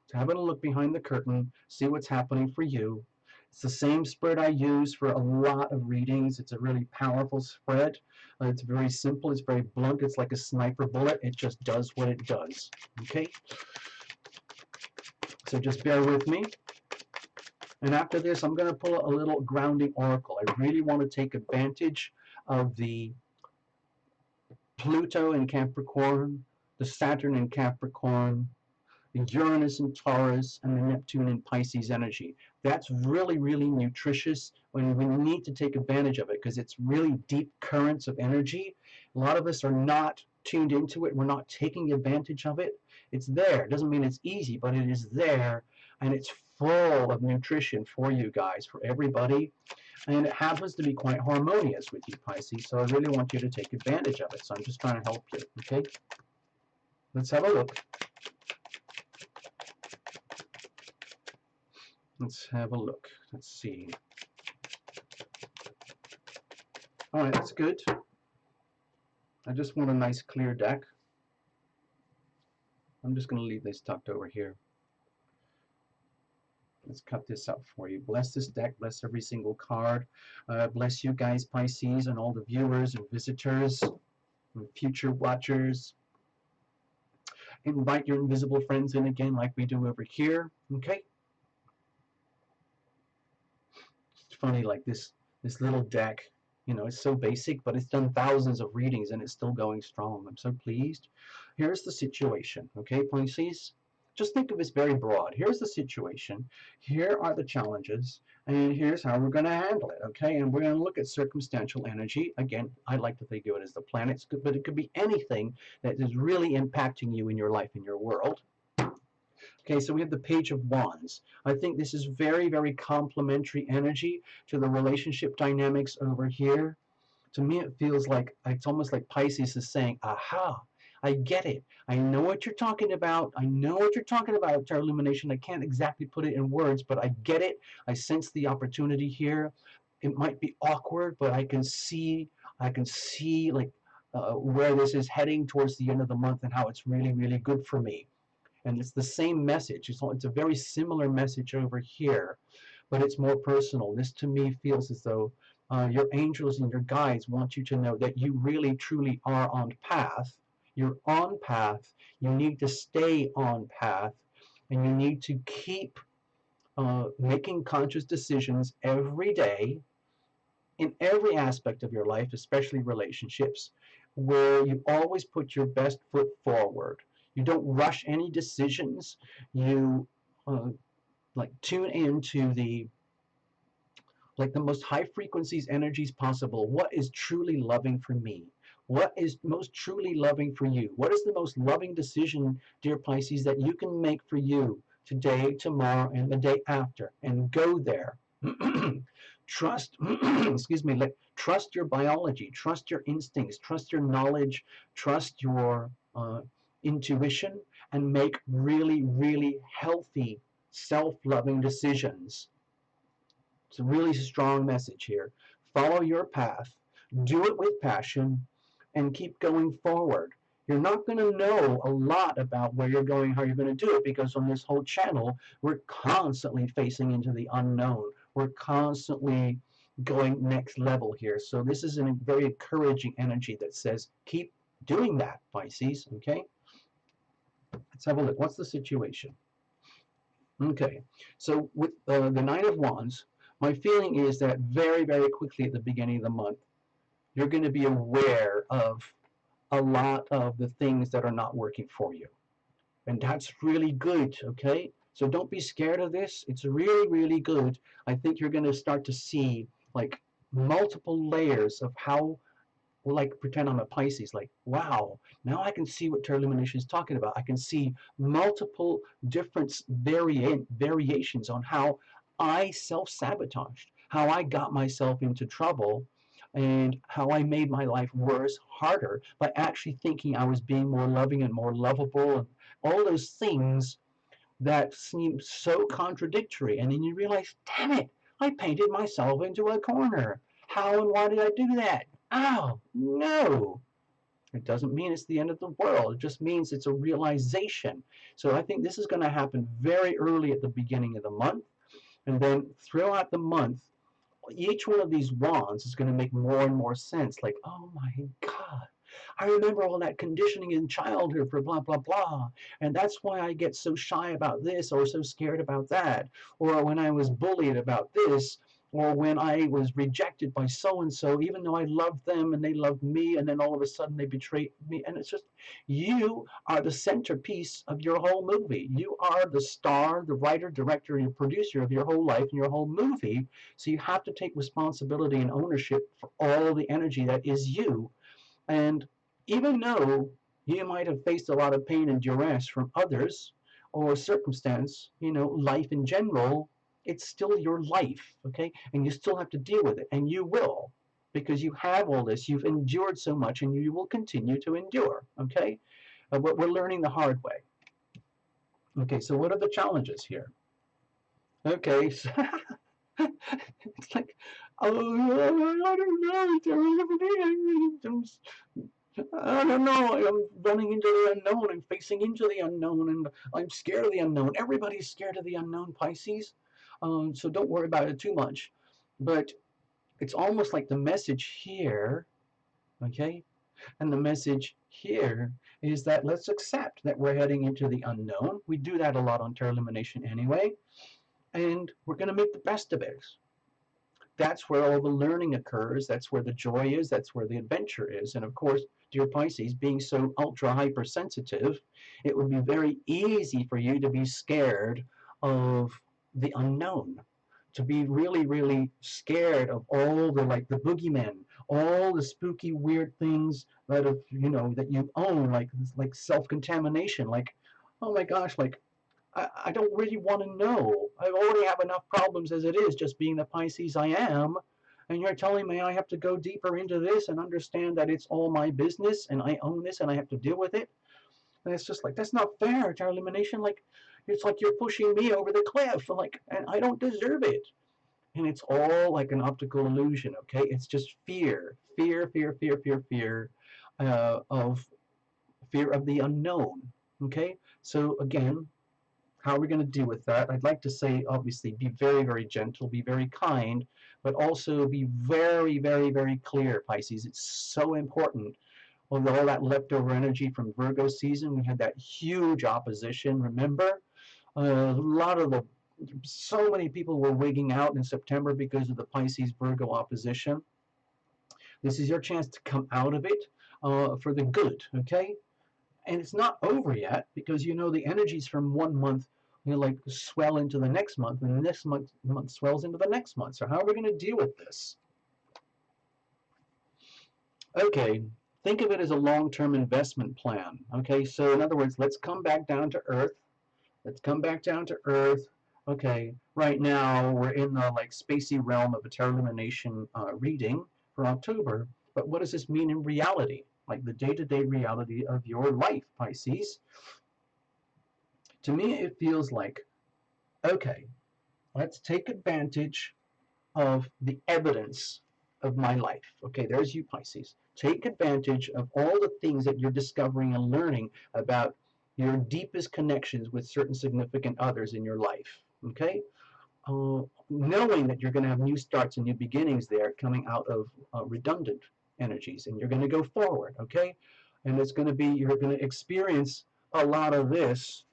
So having a look behind the curtain, see what's happening for you. It's the same spread I use for a lot of readings. It's a really powerful spread. It's very simple. It's very blunt. It's like a sniper bullet. It just does what it does. Okay? So just bear with me. And after this, I'm going to pull a little grounding oracle. I really want to take advantage of the Pluto in Capricorn, the Saturn in Capricorn, the Uranus in Taurus, and the Neptune in Pisces energy. That's really, really nutritious when we need to take advantage of it because it's really deep currents of energy. A lot of us are not tuned into it. We're not taking advantage of it. It's there. It doesn't mean it's easy, but it is there, and it's full of nutrition for you guys, for everybody. And it happens to be quite harmonious with you, Pisces. So I really want you to take advantage of it. So I'm just trying to help you. Okay? Let's have a look. Let's have a look. Let's see. All right, that's good. I just want a nice clear deck. I'm just going to leave this tucked over here. Let's cut this up for you. Bless this deck. Bless every single card. Bless you guys, Pisces, and all the viewers and visitors and future watchers. Invite your invisible friends in again like we do over here. Okay? It's funny, like this little deck, you know, it's so basic, but it's done thousands of readings and it's still going strong. I'm so pleased. Here's the situation, okay, Pisces? Just think of this very broad. Here's the situation. Here are the challenges, and here's how we're going to handle it, okay? And we're going to look at circumstantial energy. Again, I like to think of it as the planets, but it could be anything that is really impacting you in your life, in your world. Okay, so we have the Page of Wands. I think this is very, very complementary energy to the relationship dynamics over here. To me, it feels like it's almost like Pisces is saying, aha, I get it. I know what you're talking about. I know what you're talking about, Tarot Illumination. I can't exactly put it in words, but I get it. I sense the opportunity here. It might be awkward, but I can see like where this is heading towards the end of the month and how it's really, really good for me. And it's the same message. It's a very similar message over here, but it's more personal. This to me feels as though your angels and your guides want you to know that you really truly are on path. You're on path. You need to stay on path, and you need to keep making conscious decisions every day in every aspect of your life, especially relationships, where you always put your best foot forward. You don't rush any decisions. You like tune into the most high frequencies energies possible. What is truly loving for me? What is most truly loving for you? What is the most loving decision, dear Pisces, that you can make for you today, tomorrow, and the day after? And go there. Trust, excuse me, like trust your biology, trust your instincts, trust your knowledge, trust your intuition, and make really, really healthy, self-loving decisions. It's a really strong message here. Follow your path, do it with passion, and keep going forward. You're not going to know a lot about where you're going, how you're going to do it, because on this whole channel, we're constantly facing into the unknown. We're constantly going next level here. So this is a very encouraging energy that says, keep doing that, Pisces. Okay, let's have a look. What's the situation? Okay, so with the Nine of Wands, my feeling is that very, very quickly at the beginning of the month, you're going to be aware of a lot of the things that are not working for you. And that's really good, okay? So don't be scared of this. It's really, really good. I think you're going to start to see like multiple layers of how, like, pretend I'm a Pisces, like, wow, now I can see what Terra Illumination is talking about. I can see multiple different variations on how I self sabotaged, how I got myself into trouble, and how I made my life worse, harder, by actually thinking I was being more loving and more lovable, and all those things that seem so contradictory. And then you realize, damn it, I painted myself into a corner. How and why did I do that? Oh, no. It doesn't mean it's the end of the world. It just means it's a realization. So I think this is going to happen very early at the beginning of the month. And then throughout the month, each one of these wands is going to make more and more sense. Like, oh my God, I remember all that conditioning in childhood for blah, blah, blah. And that's why I get so shy about this or so scared about that. Or when I was bullied about this, or when I was rejected by so and so, even though I loved them and they loved me, and then all of a sudden they betrayed me. And it's just, you are the centerpiece of your whole movie. You are the star, the writer, director, and producer of your whole life and your whole movie. So you have to take responsibility and ownership for all the energy that is you. And even though you might have faced a lot of pain and duress from others or circumstance, life in general, it's still your life, okay? And you still have to deal with it, and you will, because you have all this, you've endured so much, and you will continue to endure, okay? But we're learning the hard way. Okay, so what are the challenges here? Okay, so it's like, oh, I don't know. I don't know. I'm running into the unknown. I'm facing into the unknown, and I'm scared of the unknown. Everybody's scared of the unknown, Pisces. So don't worry about it too much. But it's almost like the message here, okay? And the message here is that let's accept that we're heading into the unknown. We do that a lot on Terra Illumination anyway, and we're going to make the best of it. That's where all the learning occurs. That's where the joy is. That's where the adventure is. And of course, dear Pisces, being so ultra hypersensitive, it would be very easy for you to be scared of the unknown, to be really, really scared of all the like the boogeymen, all the spooky, weird things that have, that you own, like self-contamination, like, oh my gosh, like I don't really want to know. I already have enough problems as it is, just being the Pisces I am. And you're telling me I have to go deeper into this and understand that it's all my business and I own this and I have to deal with it. And it's just like, that's not fair, Terra Illumination. Like, it's like you're pushing me over the cliff, like, and I don't deserve it. And it's all like an optical illusion, okay? It's just fear, fear, fear, fear, fear, fear of fear of the unknown, okay? So again, how are we going to deal with that? I'd like to say, obviously, be very, very gentle, be very kind, but also be very, very, very clear, Pisces. It's so important. With all that leftover energy from Virgo season, we had that huge opposition, remember? A lot of so many people were wigging out in September because of the Pisces Virgo opposition. This is your chance to come out of it for the good, okay? And it's not over yet because the energies from one month like swell into the next month, and the next month swells into the next month. So how are we going to deal with this? Okay, think of it as a long-term investment plan. Okay, so in other words, let's come back down to earth. Let's come back down to earth. Okay, right now we're in the like spacey realm of a Terra Illumination reading for October. But what does this mean in reality? Like the day-to-day reality of your life, Pisces. To me, it feels like, okay, let's take advantage of the evidence of my life. Okay, there's you, Pisces. Take advantage of all the things that you're discovering and learning about your deepest connections with certain significant others in your life. Okay? Knowing that you're going to have new starts and new beginnings there coming out of redundant energies, and you're going to go forward. Okay? And it's going to be, you're going to experience a lot of this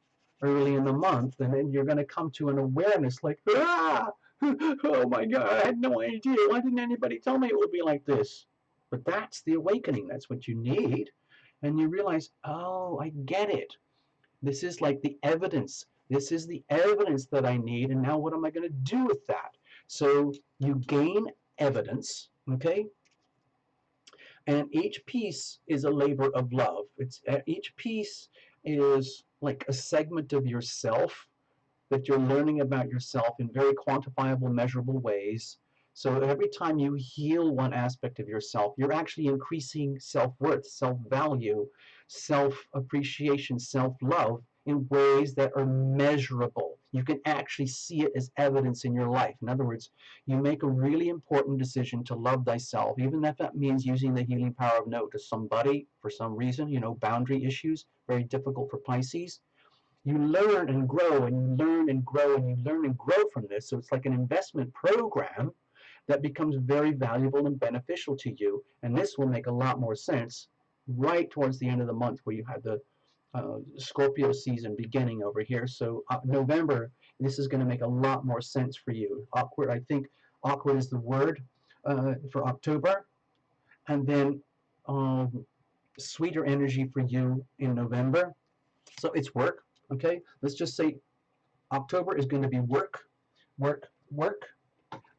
early in the month, and then you're going to come to an awareness like, ah, oh my God, I had no idea. Why didn't anybody tell me it would be like this? But that's the awakening. That's what you need. And you realize, oh, I get it. This is like the evidence. This is the evidence that I need. And now what am I going to do with that? So you gain evidence, okay? And each piece is a labor of love. It's each piece is like a segment of yourself that you're learning about yourself in very quantifiable, measurable ways. So every time you heal one aspect of yourself, you're actually increasing self-worth, self-value, self-appreciation, self-love in ways that are measurable. You can actually see it as evidence in your life. In other words, you make a really important decision to love thyself, even if that means using the healing power of no to somebody for some reason, boundary issues, very difficult for Pisces. You learn and grow and you learn and grow and you learn and grow from this. So it's like an investment program that becomes very valuable and beneficial to you. And this will make a lot more sense right towards the end of the month where you had the Scorpio season beginning over here. So November, this is going to make a lot more sense for you. Awkward, I think awkward is the word for October. And then sweeter energy for you in November. So it's work. Okay, let's just say October is going to be work, work, work.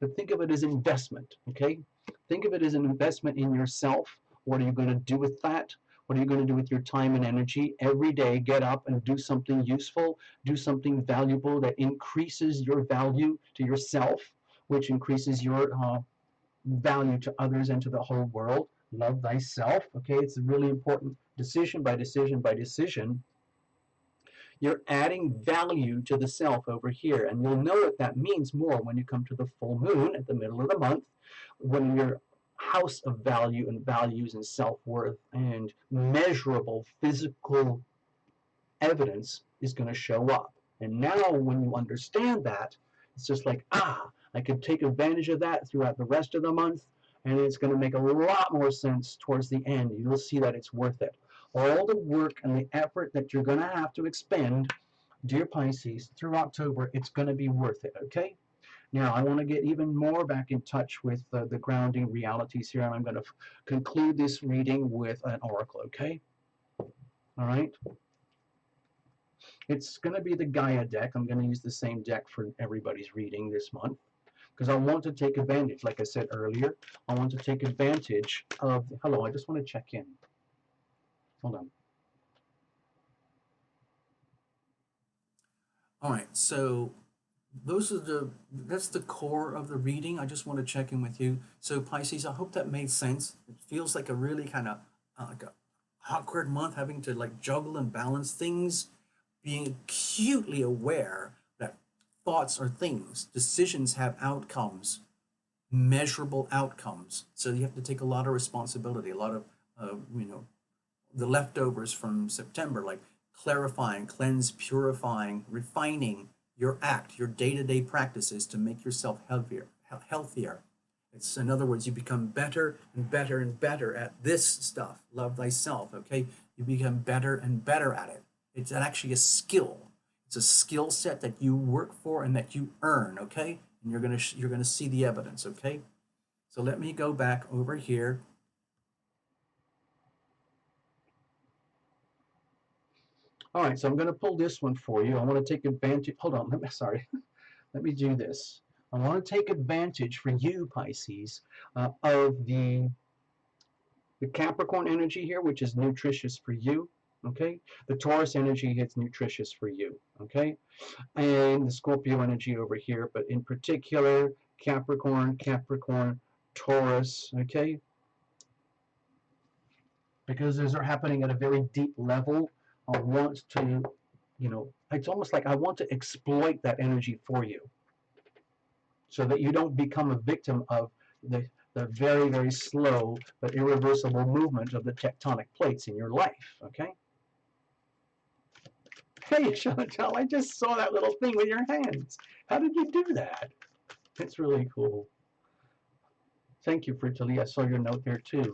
But think of it as investment. Okay, think of it as an investment in yourself. What are you going to do with that? What are you going to do with your time and energy? Every day, get up and do something useful, do something valuable that increases your value to yourself, which increases your value to others and to the whole world. Love thyself. Okay, it's a really important decision by decision by decision. You're adding value to the self over here. And you'll know what that means more when you come to the full moon at the middle of the month, when your house of value and values and self-worth and measurable physical evidence is going to show up. And now when you understand that, it's just like, I can take advantage of that throughout the rest of the month, and it's going to make a lot more sense towards the end. You'll see that it's worth it. All the work and the effort that you're going to have to expend, dear Pisces, through October, it's going to be worth it, okay? Now, I want to get even more back in touch with the grounding realities here, and I'm going to conclude this reading with an oracle, okay? All right? It's going to be the Gaia deck. I'm going to use the same deck for everybody's reading this month because I want to take advantage, like I said earlier, I want to take advantage of, hello, I just want to check in. Hold on. All right, so that's the core of the reading. I just want to check in with you. So Pisces, I hope that made sense. It feels like a really kind of like a awkward month, having to like juggle and balance things, being acutely aware that thoughts are things, decisions have outcomes, measurable outcomes. So you have to take a lot of responsibility, a lot of the leftovers from September, like clarifying, cleanse, purifying, refining your act, your day-to-day practices to make yourself healthier. It's, in other words, you become better and better and better at this stuff. Love thyself, okay? You become better and better at it. It's actually a skill. It's a skill set that you work for and that you earn, okay? And you're gonna see the evidence, okay? So let me go back over here. All right, so I'm going to pull this one for you. I want to take advantage. Hold on, sorry. Let me do this. I want to take advantage for you, Pisces, of the Capricorn energy here, which is nutritious for you. Okay, the Taurus energy is nutritious for you. Okay, and the Scorpio energy over here, but in particular, Capricorn, Taurus. Okay, because those are happening at a very deep level. I want to, it's almost like I want to exploit that energy for you so that you don't become a victim of the very, very slow but irreversible movement of the tectonic plates in your life, okay? Hey, Chantal, I just saw that little thing with your hands. How did you do that? It's really cool. Thank you, Fritali. I saw your note there too.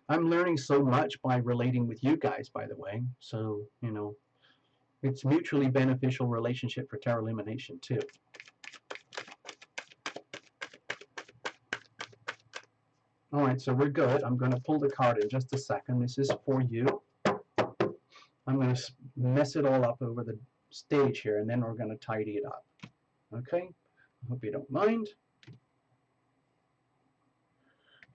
I'm learning so much by relating with you guys, by the way. So, you know, it's mutually beneficial relationship for tarot illumination too. All right, so we're good. I'm going to pull the card in just a second. This is for you. I'm going to mess it all up over the stage here, and then we're going to tidy it up. Okay? I hope you don't mind.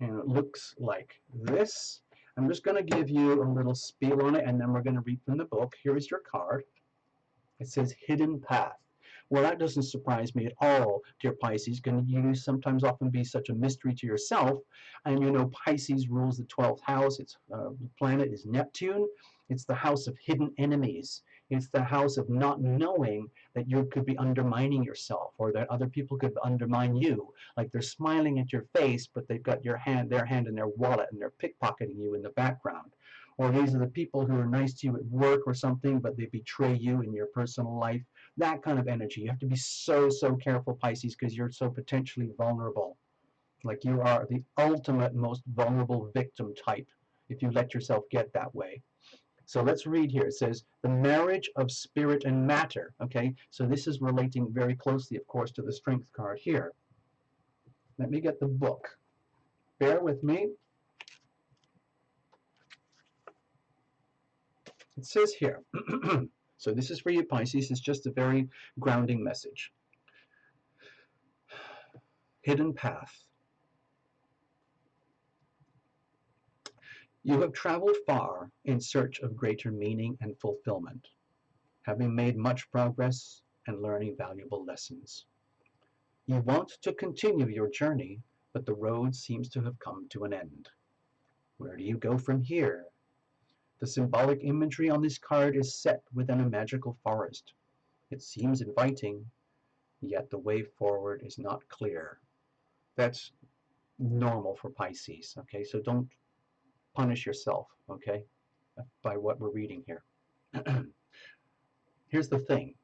And it looks like this. I'm just going to give you a little spiel on it, and then we're going to read from the book. Here is your card. It says Hidden Path. Well, that doesn't surprise me at all, dear Pisces. Can you sometimes often be such a mystery to yourself? And you know, Pisces rules the 12th house. Its planet is Neptune. It's the house of hidden enemies. It's the house of not knowing that you could be undermining yourself, or that other people could undermine you. Like they're smiling at your face, but they've got their hand in their wallet, and they're pickpocketing you in the background. Or these are the people who are nice to you at work or something, but they betray you in your personal life. That kind of energy. You have to be so, so careful, Pisces, because you're so potentially vulnerable. Like you are the ultimate, most vulnerable victim type if you let yourself get that way. So let's read here. It says, the marriage of spirit and matter. Okay, so this is relating very closely, of course, to the strength card here. Let me get the book. Bear with me. It says here, so this is for you, Pisces. It's just a very grounding message. Hidden path. You have traveled far in search of greater meaning and fulfillment, having made much progress and learning valuable lessons. You want to continue your journey, but the road seems to have come to an end. Where do you go from here? The symbolic imagery on this card is set within a magical forest. It seems inviting, yet the way forward is not clear. That's normal for Pisces, okay? So don't punish yourself, okay, by what we're reading here. Here's the thing.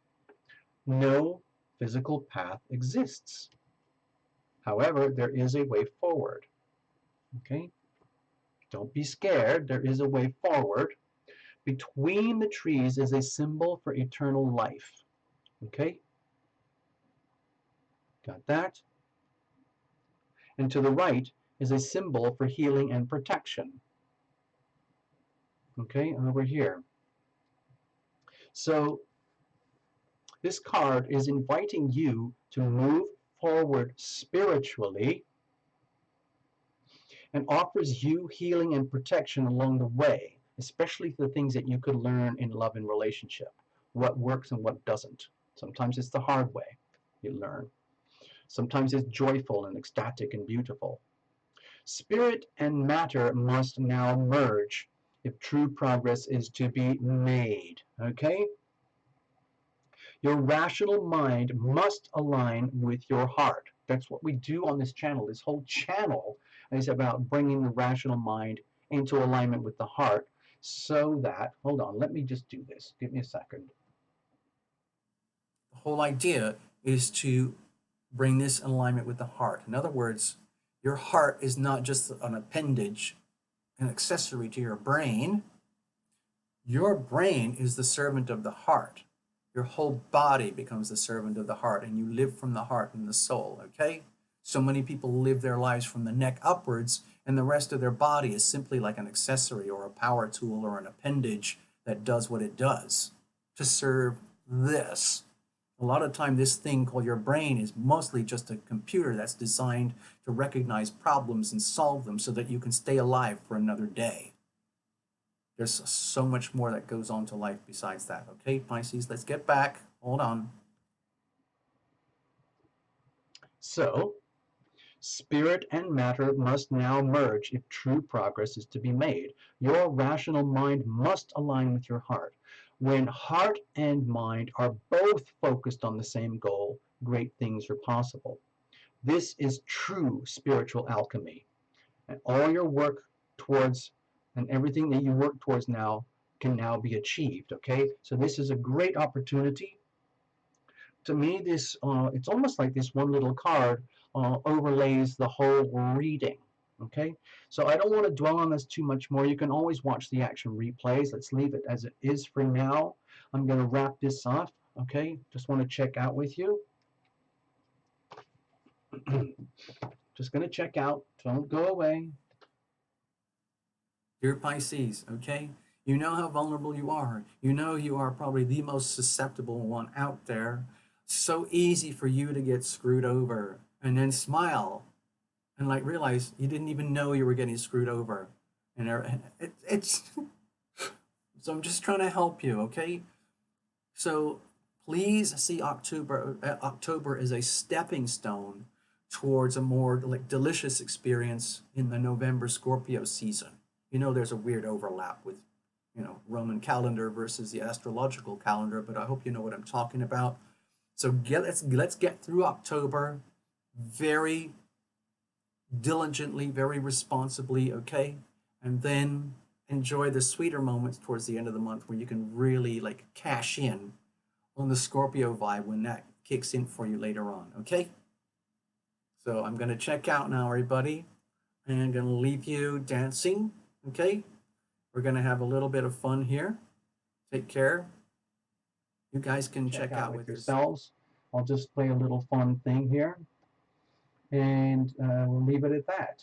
No physical path exists. However, there is a way forward, okay? Don't be scared. There is a way forward. Between the trees is a symbol for eternal life, okay? Got that? And to the right is a symbol for healing and protection. Okay, over here. So this card is inviting you to move forward spiritually and offers you healing and protection along the way, especially the things that you could learn in love and relationship, what works and what doesn't. Sometimes it's the hard way you learn. Sometimes it's joyful and ecstatic and beautiful. Spirit and matter must now merge if true progress is to be made, okay? Your rational mind must align with your heart. That's what we do on this channel. This whole channel is about bringing the rational mind into alignment with the heart so that, hold on, let me just do this. Give me a second. The whole idea is to bring this in alignment with the heart. In other words, your heart is not just an appendage, an accessory to your brain. Your brain is the servant of the heart. Your whole body becomes the servant of the heart, and you live from the heart and the soul, okay? So many people live their lives from the neck upwards, and the rest of their body is simply like an accessory or a power tool or an appendage that does what it does to serve this. A lot of time, this thing called your brain is mostly just a computer that's designed to recognize problems and solve them so that you can stay alive for another day. There's so much more that goes on to life besides that. Okay, Pisces, let's get back. Hold on. So, spirit and matter must now merge if true progress is to be made. Your rational mind must align with your heart. When heart and mind are both focused on the same goal, great things are possible. This is true spiritual alchemy. And all your work towards and everything that you work towards now can now be achieved. Okay, so this is a great opportunity. To me, this it's almost like this one little card overlays the whole reading. Okay, so I don't want to dwell on this too much more. You can always watch the action replays. Let's leave it as it is for now. I'm going to wrap this up. Okay, just want to check out with you. Just going to check out. Don't go away. Dear Pisces, okay? You know how vulnerable you are. You know you are probably the most susceptible one out there. So easy for you to get screwed over and then smile and like realize you didn't even know you were getting screwed over. And it's so I'm just trying to help you, okay? So please see October as a stepping stone towards a more like delicious experience in the November Scorpio season. You know, there's a weird overlap with, you know, Roman calendar versus the astrological calendar, but I hope you know what I'm talking about. So let's get through October very diligently, very responsibly, okay? And then enjoy the sweeter moments towards the end of the month where you can really like cash in on the Scorpio vibe when that kicks in for you later on, okay? So I'm going to check out now, everybody, and I'm going to leave you dancing, okay? We're going to have a little bit of fun here. Take care. You guys can Check check out out with with this. yourselves. I'll just play a little fun thing here, and we'll leave it at that.